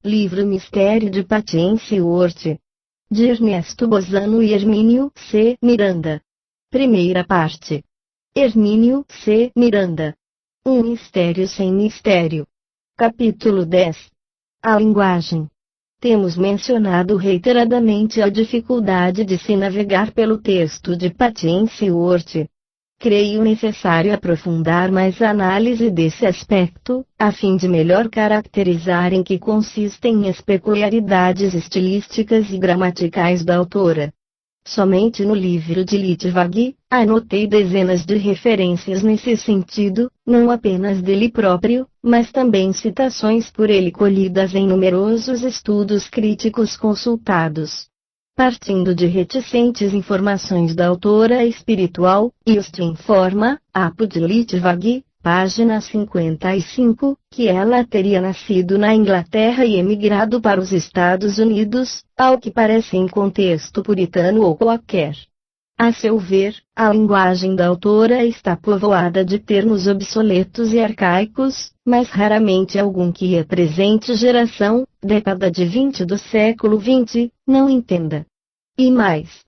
Livro Mistério de Patience Worth, de Ernesto Bozano e Hermínio C. Miranda. Primeira parte. Hermínio C. Miranda. Um mistério sem mistério. Capítulo 10. A linguagem. Temos mencionado reiteradamente a dificuldade de se navegar pelo texto de Patience Worth. Creio necessário aprofundar mais a análise desse aspecto, a fim de melhor caracterizar em que consistem as peculiaridades estilísticas e gramaticais da autora. Somente no livro de Litvag, anotei dezenas de referências nesse sentido, não apenas dele próprio, mas também citações por ele colhidas em numerosos estudos críticos consultados. Partindo de reticentes informações da autora espiritual, Just informa, Apo de Litvag, página 55, que ela teria nascido na Inglaterra e emigrado para os Estados Unidos, ao que parece em contexto puritano ou qualquer. A seu ver, a linguagem da autora está povoada de termos obsoletos e arcaicos, mas raramente algum que a presente geração, década de 20 do século XX, não entenda. E mais.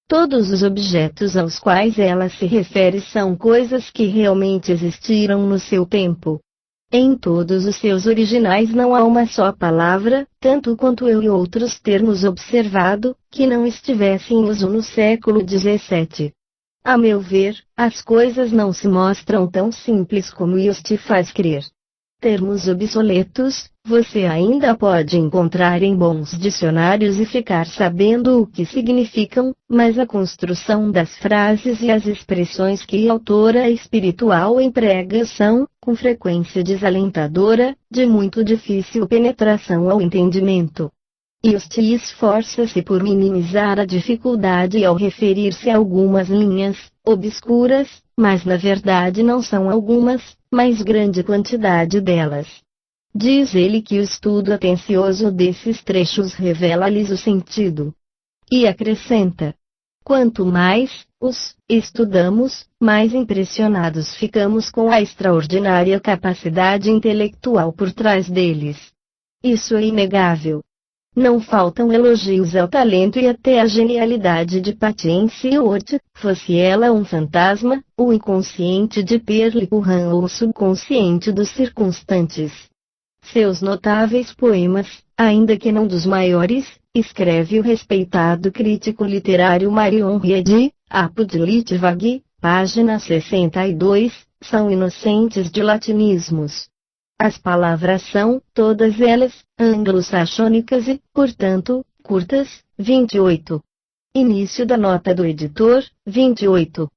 Todos os objetos aos quais ela se refere são coisas que realmente existiram no seu tempo. Em todos os seus originais não há uma só palavra, tanto quanto eu e outros termos observado, que não estivesse em uso no século XVII. A meu ver, as coisas não se mostram tão simples como Just faz crer. Termos obsoletos, você ainda pode encontrar em bons dicionários e ficar sabendo o que significam, mas a construção das frases e as expressões que a autora espiritual emprega são, com frequência desalentadora, de muito difícil penetração ao entendimento. Just esforça-se por minimizar a dificuldade ao referir-se a algumas linhas obscuras, mas na verdade não são algumas, mas grande quantidade delas. Diz ele que o estudo atencioso desses trechos revela-lhes o sentido. E acrescenta: quanto mais os estudamos, mais impressionados ficamos com a extraordinária capacidade intelectual por trás deles. Isso é inegável. Não faltam elogios ao talento e até à genialidade de Patience Worth, fosse ela um fantasma, o inconsciente de Perle Curran ou o subconsciente dos circunstantes. Seus notáveis poemas, ainda que não dos maiores, escreve o respeitado crítico literário Marion Riedi, Apo de Litvag, página 62, são inocentes de latinismos. As palavras são, todas elas, anglo-saxônicas e, portanto, curtas. 28. Início da nota do editor. 28.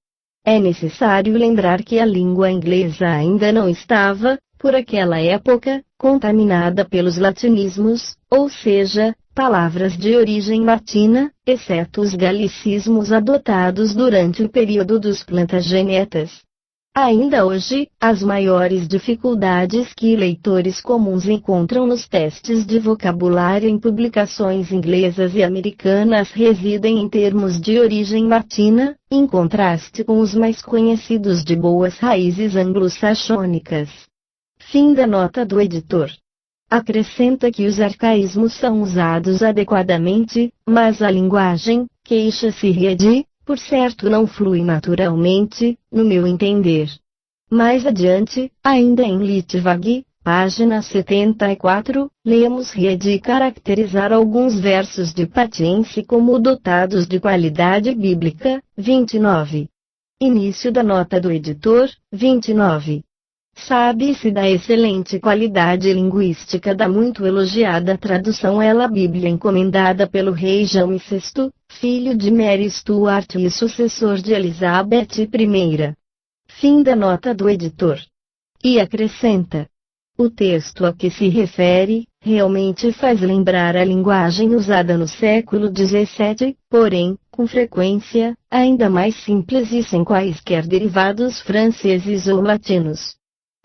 É necessário lembrar que a língua inglesa ainda não estava, por aquela época, contaminada pelos latinismos, ou seja, palavras de origem latina, exceto os galicismos adotados durante o período dos Plantagenetas. Ainda hoje, as maiores dificuldades que leitores comuns encontram nos testes de vocabulário em publicações inglesas e americanas residem em termos de origem latina, em contraste com os mais conhecidos de boas raízes anglo-saxônicas. Fim da nota do editor. Acrescenta que os arcaísmos são usados adequadamente, mas a linguagem, queixa-se Riedi, por certo não flui naturalmente, no meu entender. Mais adiante, ainda em Litvag, página 74, lemos Riedi caracterizar alguns versos de Patience como dotados de qualidade bíblica. 29. Início da nota do editor. 29. Sabe-se da excelente qualidade linguística da muito elogiada tradução Ela Bíblia encomendada pelo rei Jaime VI, filho de Mary Stuart e sucessor de Elizabeth I. Fim da nota do editor. E acrescenta: o texto a que se refere, realmente faz lembrar a linguagem usada no século XVII, porém, com frequência, ainda mais simples e sem quaisquer derivados franceses ou latinos.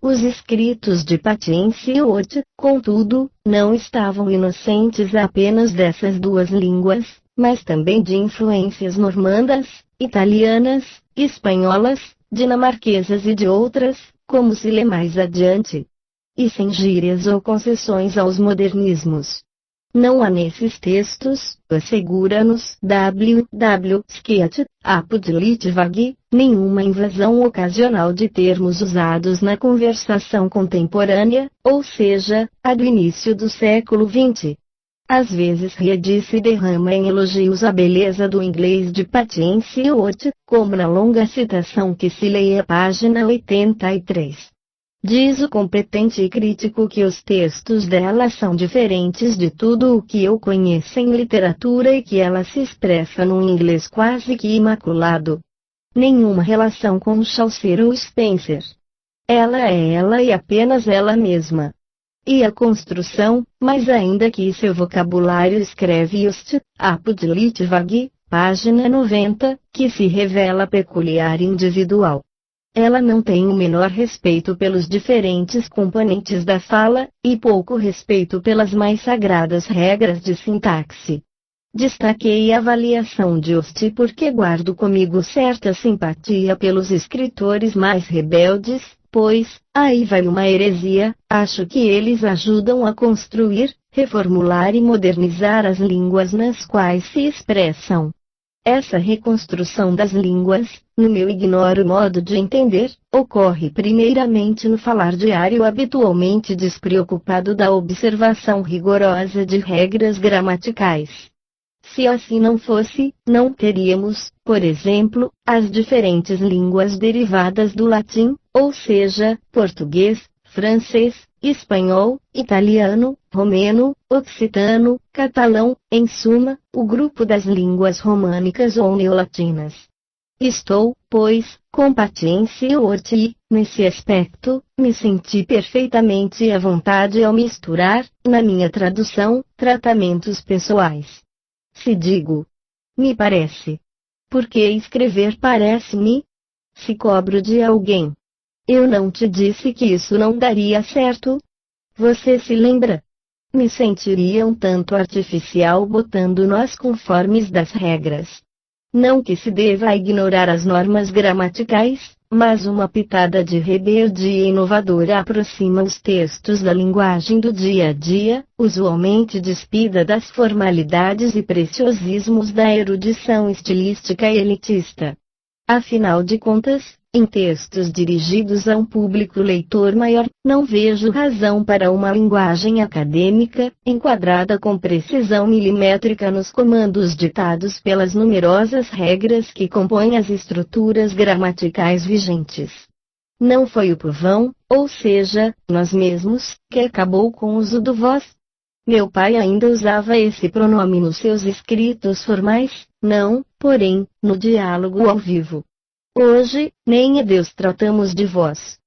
Os escritos de Patience Worth, contudo, não estavam inocentes apenas dessas duas línguas, mas também de influências normandas, italianas, espanholas, dinamarquesas e de outras, como se lê mais adiante. e sem gírias ou concessões aos modernismos. Não há nesses textos, assegura-nos W. Sketch, Apodlitvag, nenhuma invasão ocasional de termos usados na conversação contemporânea, ou seja, a do início do século XX. Às vezes Reed se derrama em elogios à beleza do inglês de Patience Worth, como na longa citação que se lê à página 83. Diz o competente crítico que os textos dela são diferentes de tudo o que eu conheço em literatura e que ela se expressa num inglês quase que imaculado. Nenhuma relação com Chaucer ou Spencer. Ela é ela e apenas ela mesma. E a construção, mais ainda que seu vocabulário escreve Just, Apodlitvag, página 90, que se revela peculiar e individual. Ela não tem o menor respeito pelos diferentes componentes da fala, e pouco respeito pelas mais sagradas regras de sintaxe. Destaquei a avaliação de Oste porque guardo comigo certa simpatia pelos escritores mais rebeldes, pois, aí vai uma heresia, acho que eles ajudam a construir, reformular e modernizar as línguas nas quais se expressam. Essa reconstrução das línguas, no meu ignoro modo de entender, ocorre primeiramente no falar diário habitualmente despreocupado da observação rigorosa de regras gramaticais. Se assim não fosse, não teríamos, por exemplo, as diferentes línguas derivadas do latim, ou seja, português, francês, espanhol, italiano, romeno, occitano, catalão, em suma, o grupo das línguas românicas ou neolatinas. Estou, pois, com Patience Worth e, nesse aspecto, me senti perfeitamente à vontade ao misturar, na minha tradução, tratamentos pessoais. Se digo, me parece. Por que escrever parece-me? Se cobro de alguém. Eu não te disse que isso não daria certo? Você se lembra? Me sentiria um tanto artificial botando nós conformes das regras. Não que se deva ignorar as normas gramaticais, mas uma pitada de rebeldia inovadora aproxima os textos da linguagem do dia a dia, usualmente despida das formalidades e preciosismos da erudição estilística elitista. Afinal de contas, em textos dirigidos a um público leitor maior, não vejo razão para uma linguagem acadêmica, enquadrada com precisão milimétrica nos comandos ditados pelas numerosas regras que compõem as estruturas gramaticais vigentes. Não foi o povão, ou seja, nós mesmos, que acabou com o uso do vós? Meu pai ainda usava esse pronome nos seus escritos formais, não, porém, no diálogo ao vivo. Hoje, nem a Deus tratamos de vós.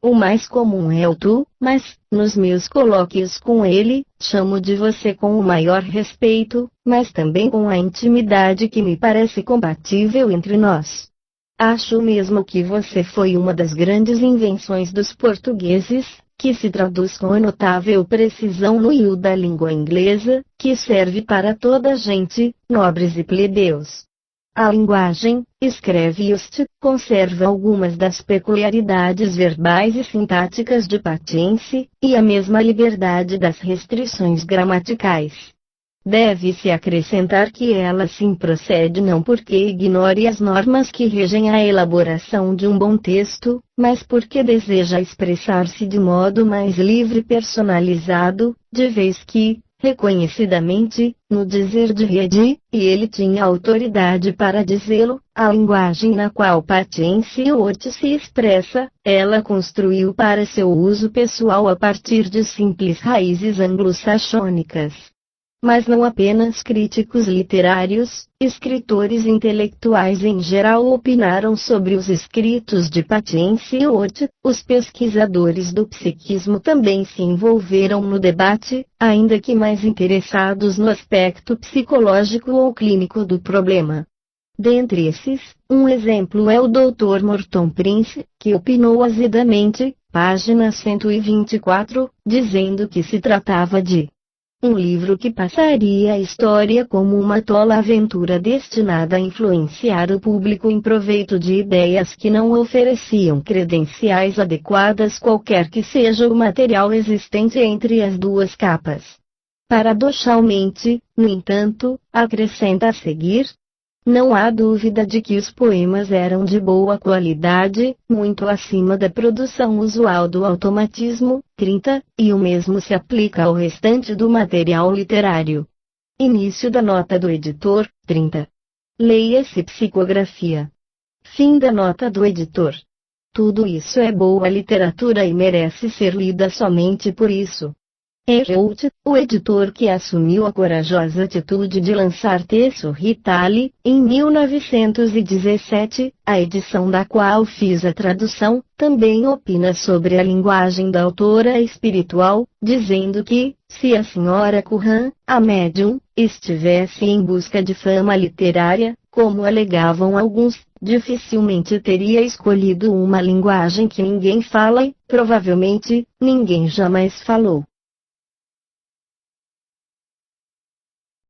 O mais comum é o tu, mas, nos meus colóquios com ele, chamo de você com o maior respeito, mas também com a intimidade que me parece compatível entre nós. Acho mesmo que você foi uma das grandes invenções dos portugueses, que se traduz com notável precisão no iu da língua inglesa, que serve para toda a gente, nobres e plebeus. A linguagem, escreve Just, conserva algumas das peculiaridades verbais e sintáticas de Patience, e a mesma liberdade das restrições gramaticais. Deve-se acrescentar que ela sim procede não porque ignore as normas que regem a elaboração de um bom texto, mas porque deseja expressar-se de modo mais livre e personalizado, de vez que, reconhecidamente, no dizer de Reed, e ele tinha autoridade para dizê-lo, a linguagem na qual Patience Worth se expressa, ela construiu para seu uso pessoal a partir de simples raízes anglo-saxônicas. Mas não apenas críticos literários, escritores intelectuais em geral opinaram sobre os escritos de Patience Worth, os pesquisadores do psiquismo também se envolveram no debate, ainda que mais interessados no aspecto psicológico ou clínico do problema. Dentre esses, um exemplo é o Dr. Morton Prince, que opinou azedamente, página 124, dizendo que se tratava de Um livro que passaria a história como uma tola aventura destinada a influenciar o público em proveito de ideias que não ofereciam credenciais adequadas qualquer que seja o material existente entre as duas capas. Paradoxalmente, no entanto, acrescenta a seguir: não há dúvida de que os poemas eram de boa qualidade, muito acima da produção usual do automatismo. 30, e o mesmo se aplica ao restante do material literário. Início da nota do editor. 30. Leia-se psicografia. Fim da nota do editor. Tudo isso é boa literatura e merece ser lida somente por isso. Ehud, o editor que assumiu a corajosa atitude de lançar Tesso Ritali, em 1917, a edição da qual fiz a tradução, também opina sobre a linguagem da autora espiritual, dizendo que, se a senhora Curran, a médium, estivesse em busca de fama literária, como alegavam alguns, dificilmente teria escolhido uma linguagem que ninguém fala e, provavelmente, ninguém jamais falou.